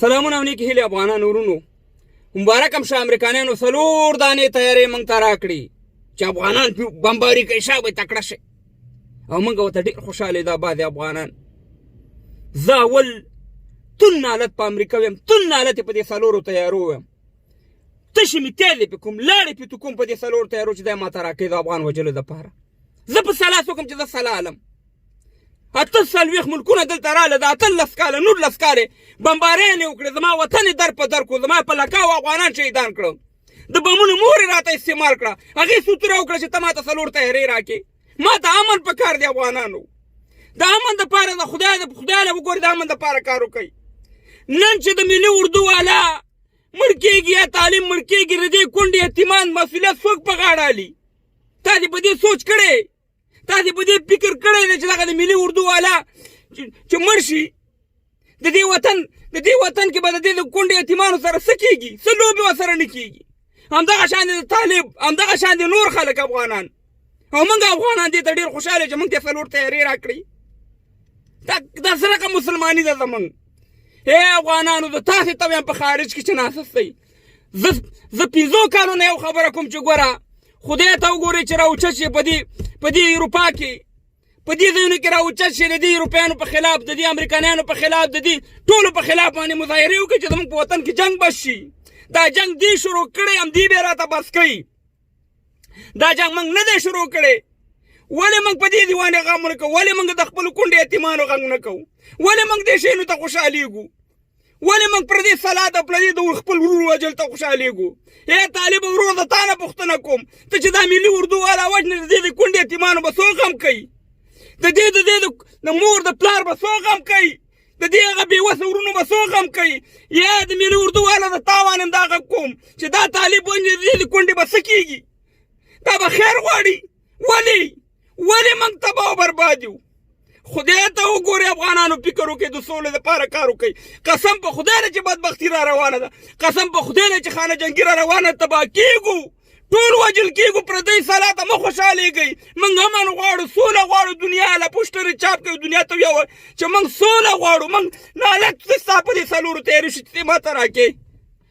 سلامونه او نیکې هیلې افغانانو ورونو، مبارک هم شه امریکایانو 4 دانې تیارې موږ ته راکړي چې افغانان بمباري کوي، شابه تکړه شي او موږ ورته ډېر خوشحاله دا بعضې افغانان. زه اول تون حالت په امریکا ویم، تون حالت یې په دې 4 تیارو ویم، تشې مې تیلې پې کوم، لاړې پې تو کوم په دې 4 تیارو چې دا یې ماته راکوي د افغان وژلو دپاره. زه په سلاس وکړم چې زه سلالم 48 ملکونه دلته راله، د 18 کاله 19 کاله بمباریانې وکړې، زما وطن یې در په در کړو، زما په لکاو افغانان شهیدان کړل، د بمونو مور یې راته استعمال کړه، هغې سوتره وکړه چې ته ماته 4 تیارې راکړې. ما ته امن په کار دی افغانانو، د امن دپاره د خدای له وګورئ د امن دپاره کار وکړئ. نن چې د ملي اردو والا مړ کېږي یا تعلیم مړ کېږي، د دې کونډې یتیمان مسؤلیت څوک په غاړه علي؟ تا دې په دې سوچ کړی؟ تا دې په دې فکر کړی دی چې دغه د ملي اردو والا چې مړ شي، د دې وطن کې به د دې د کونډې یتیمانو سره څه کېږي؟ څه لوبې ورسره نه کېږي؟ همدغه شان د طالب، همدغه شان د نور خلک افغانان، او موږ افغانان دې ته ډېر خوشحاله چې موږ ته 4 تیارې راکړي. دا څه رقم مسلماني ده زموږ؟ ای افغانانو، د تاسې ته ویم په خارج کې چې ناسستئ، زه 5 کالونه یو خبره کوم چې ګوره خدای ته وګورئ چې راوچت شي په دې اروپا کې، په دې ځایونو کې راوچت شي، د دې اروپیانو په خلاف، د دې امریکایانو په خلاف، د دې ټولو په خلاف باندې مظاهرې وکړي چې زموږ په وطن کې جنګ بس شي. دا جنګ دې شروع کړی، همدې بیا راته بس کوي. دا جنګ موږ نه دی شروع کړی. ولې موږ په دې دیوانې غم نه کوو؟ ولې موږ د خپلو کونډې یتیمانو غم نه کوو؟ ولې موږ دې شیانو ته خوشحالېږو؟ ولې موږ پردي سلاد او پردي د خپل ورور وژل ته خوشحالېږو؟ ای طالب ورور، د تا نه پوښتنه کوم، ته چې دا ملي اردو والا وژنې، د دې د کونډې یتیمانو به څوک غم کوي؟ د دې د مور د پلار به څوک غم کوي؟ د دې هغه بېوسه ورونو به څوک غم کوي؟ یا د ملي اردو والا د تاوان هم دا غږ کوم چې دا طالب وژنې، د دې د کونډې به څه کېږي؟ دا به خیر غواړي. ولې موږ تباه او برباد یو؟ خدای ته وګورئ افغانانو، فکر وکړئ، د سولې لپاره کار وکړئ. قسم په خدای نه چې بدبختي را روانه ده، قسم په خدای نه چې خانه جنګي را روانه، تباه کېږو، ټول وژل کېږو. پردی سلا ته مه خوشحالېږئ، موږ امن غواړو، سوله غواړو. دنیا له پوسټرې چاپ کوي، دنیا ته ویوه چې موږ سوله غواړو. موږ نالت ستا په دې 4 تیارې شي چې ما ته راکړې.